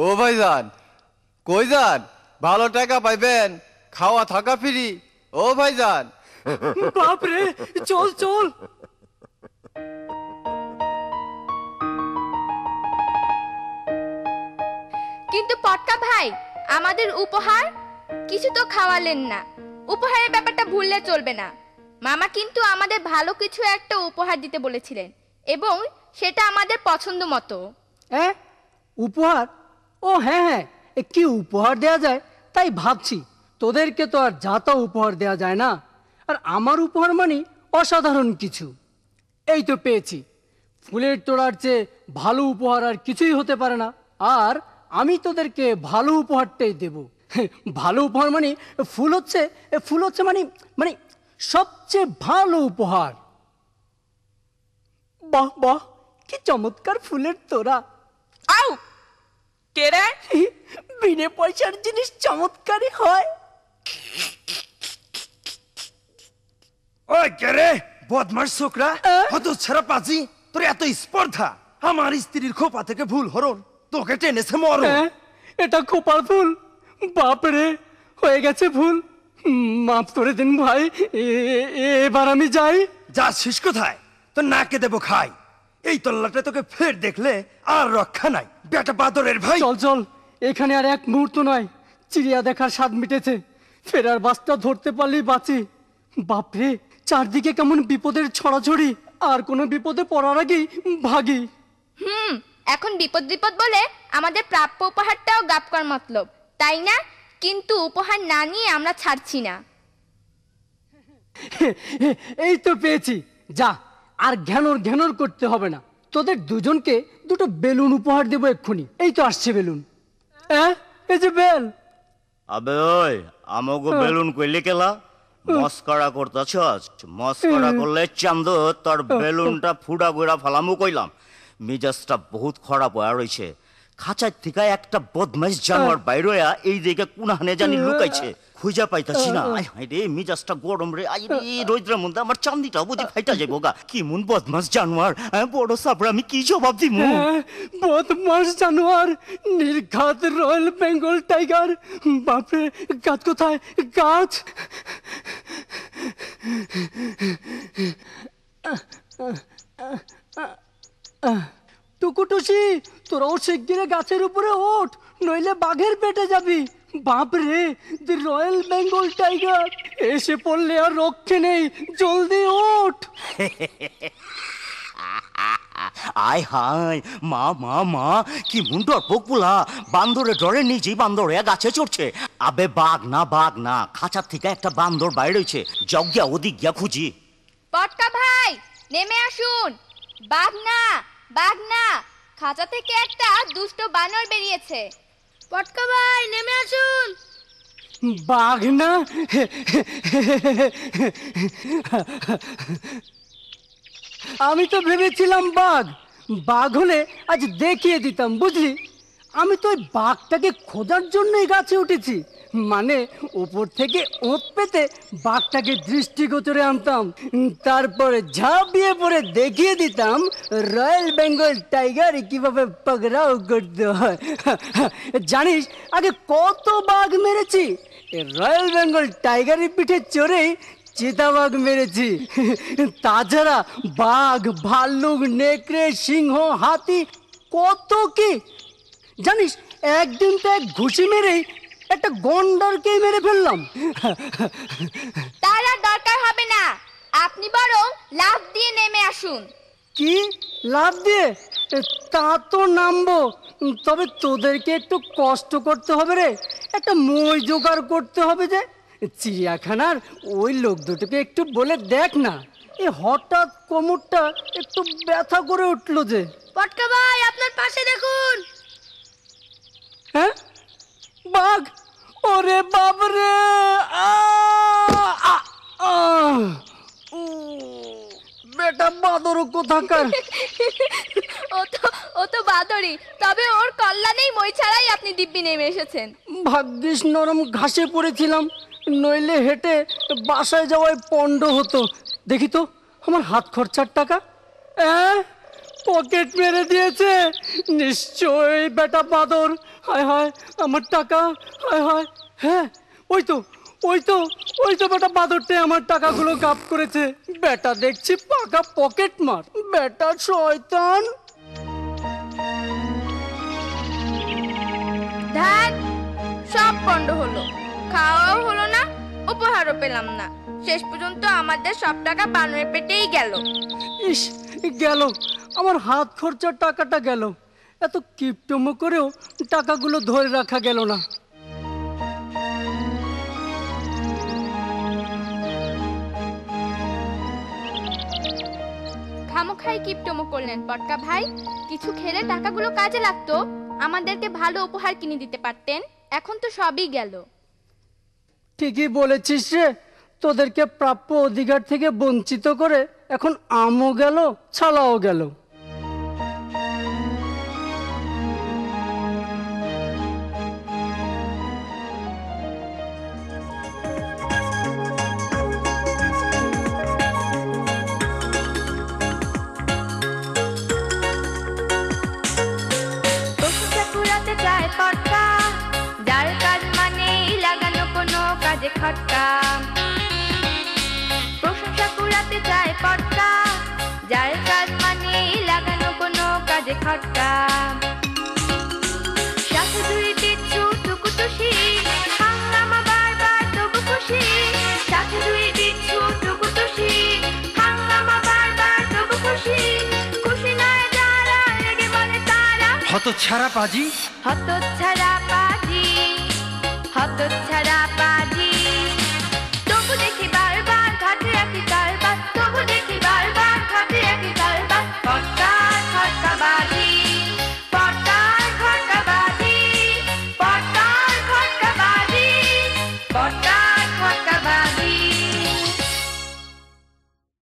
ও ভাইজান, কই যান? ভালো টাকা পাইবেন, খাওয়া থাকা ফ্রি। ও ভাইজান। বাপরে, চল চল। কিন্তু পটকা ভাই, আমাদের উপহার কিছু তো খাওয়ালেন না। উপহারের ব্যাপারটা ভুললে চলবে না। মামা কিন্তু আমাদের ভালো কিছু একটা উপহার দিতে বলেছিলেন, এবং সেটা আমাদের পছন্দ মতো। উপহার? ও হ্যাঁ হ্যাঁ, কি উপহার দেয়া যায় তাই ভাবছি। তোদেরকে তো আর যা তা উপহার দেয়া যায় না, আর আমার উপহার মানে অসাধারণ কিছু। এই তো পেয়েছি। ফুলের তোড়ার চেয়ে ভালো উপহার আর কিছুই হতে পারে না, আর আমি তোদেরকে ভালো উপহারটাই দেব। ভালো উপহার মানে ফুল হচ্ছে মানে মানে সবচেয়ে ভালো উপহার। বাহ বাহ, কি চমৎকার ফুলের তোড়া। আউ কে রে? বিনে পয়সার জিনিস চমৎকারই হয়। ওই কে রে? বদমাস ছোকরা, কত ছাড়া পাজি, তোর এত স্পর্ধা! আমার স্ত্রীর খোপা থেকে ভুল হরণ, তোকে টেনেছে মরণ। এটা খোপার ফুল? বাপরে, হয়ে গেছে ভুল, মাফ করে দিন ভাই। এবার আমি যাই। যাচ্ছিস কোথায়? তোর নাকে দেবো খাই। এই তল্লাটা তোকে ফের দেখলে আর রক্ষা নাই, বেটা বাদরের ভাই। চল চল, এখানে আর এক মুহূর্ত নয়। চিড়িয়া দেখার স্বাদ মিটেছে, ফেরার বাসটা ধরতে পারলেই বাঁচি। বাপরে, চারদিকে কেমন বিপদের ছড়াছড়ি, আর কোনো বিপদে পড়ার আগেই ভাগি। এখন বিপদ বিপদ বলে আমাদের প্রাপ্য উপহারটাও গাপ করার মতলব, তাই না? কিন্তু উপহার না নিয়ে আমরা ছাড়ছি না। এই তো পেয়েছি, যা, আর ঘ্যানর করতে হবে না। তোদের দুজনকে দুটো বেলুন উপহার দেবো এক্ষুনি। এই তো আসছে বেলুন। এই যে বেল। আবে ওই, আমাগো বেলুন কইলে কেলা? মস্করা করতেছস? মস্করা করলে চান্দ তোর বেলুনটা ফুটা কইরা ফালামু কইলাম। মিজাজটা বহুত খারাপ হয়ে রইছে। খাঁচার থেকে একটা বদমাইশ জানোয়ার বাইর হইয়া এই দিকে কোনাহানে জানি লুকাইছে, খুঁজা পাইতাছি না। আই হাই রে, মিজাজটা গরম রে। আই রে, রোদ্রের মধ্যে আমার চান্দিটা বুঝি ফাইটা যাইব গা। কি মন বদমাস জানোয়ার, বড় সাপড়া, আমি কি জবাব দিমু? বদমাস জানোয়ার, নির্ঘাত রয়্যাল বেঙ্গল টাইগার। বাপরে, গাছ কোথায়? গাছ। টুকুটুসি, তোরাও শিগগিরে গাছের উপরে ওঠ, নইলে বাঘের পেটে যাবি। বাপরে, দি রয়্যাল বেঙ্গল টাইগার এসে পড়লে আর রক্ষে নেই, জলদি ওঠ। আয় হায়, মা মা মা, কি মুন্ডর পোকপুলা! বান্দরে ডরে নিজেই বান্দরে গাছে চড়ছে। আবে বাঘ না, খাঁচার থেকে একটা বান্দর বাইরে হয়েছে, যজ্ঞা ওদিক গিয়া খুঁজি। পটকা ভাই, নেমে আসুন। বাঘ না, খাঁচা থেকে একটা দুষ্ট বানর বেরিয়েছে। পটকা ভাই, নেমে আসুন। বাঘ না? আমি তো ভেবেছিলাম বাঘ হলে আজ দেখিয়ে দিতাম, বুঝলি? আমি তো ওই বাঘটাকে খোঁজার জন্যই গাছে উঠেছি, মানে উপর থেকে ওঁত পেতে বাঘটাকে দৃষ্টিগোচরে আনতাম, তারপরে ঝাঁপিয়ে পড়ে দেখিয়ে দিতাম রয়্যাল বেঙ্গল টাইগার কিভাবে পাকড়াও করতে হয়। জানিস আগে কত বাঘ মেরেছি? রয়্যাল বেঙ্গল টাইগারের পিঠে চড়েই চিতাবাঘ মেরেছি। তাছাড়া বাঘ, ভাল্লুক, নেকড়ে, সিংহ, হাতি, কত কি জানিস? একদিন তো এক ঘুষি মেরেই একটা গন্ডারকেই মেরে ফেললাম। তার আর দরকার হবে না, আপনি বরং লাফ দিয়ে নেমে আসুন। কি লাফ দিয়ে? তা তো নামবো, তবে তোদেরকে একটু কষ্ট করতে হবে রে। একটা মই জোগাড় করতে হবে যে। চিড়িয়াখানার ওই লোক দুটোকে একটু বলে দেখ না, এ হঠাৎ কোমরটা একটু ব্যথা করে উঠলো যে। পটকা ভাই, আপনার পাশে দেখুন। হ্যাঁ, বাঘ! ওরে বাবরে! বেটা বাদর কোথাকার! ও তো বাদরই, তবে ওর কল্যাণেই মই ছাড়াই আপনি দিব্যি নেমে এসেছেন। ভাগ্যিস নরম ঘাসে পড়েছিলাম, নইলে হেঁটে বাসায় যাওয়ায় পণ্ড হতো। দেখি তো আমার হাত খরচার টাকা। পকেট মেরে দিয়েছে। নিশ্চয়ই বেটা বাদর। হায় হায় আমার টাকা, হায় হায়। হ্যাঁ ওই তো ওই তো ওই তো বেটা বাদরটাই আমার টাকাগুলো গাপ করেছে। বেটা দেখছি পাকা পকেট মার, বেটা শয়তান। ধ্যাত, সব পণ্ড হলো, খাওয়াও হলো না, উপহারও পেলাম না। শেষ পর্যন্ত আমাদের সব টাকা বানরের পেটেই গেল। ইস, গেল আমার হাত খরচার টাকাটা গেল। এত কিপটমো করেও টাকাগুলো ধরে রাখা গেল না। খামোখাই কিপটমো করলেন পটকা ভাই। কিছু খেলে টাকাগুলো কাজে লাগতো, আমাদেরকে ভালো উপহার কিনে দিতে পারতেন। এখন তো সবই গেল। ঠিকই বলেছিস রে, তোদেরকে প্রাপ্য অধিকার থেকে বঞ্চিত করে এখন আমও গেল, ছালাও গেল। প্রশংসা কুড়াতে চায় পটকা, যার কাজ মানেই লাগানো কোনো কাজে খটকা। প্রশংসা কুড়াতে চায় পটকা, যার কাজ মানেই লাগানো কোনো কাজে খটকা। সাথে দুই দিচ্ছু টুকুটুসি, হাঙ্গামা বারবার তবু খুশি। সাথে দুই দিচ্ছু টুকুটুসি, হাঙ্গামা বারবার তবু খুশি। খুশি নয় যারা, রেগে বলে তারা হতচ্ছাড়া পাজি, হতচ্ছাড়া পাজি, হতচ্ছাড়া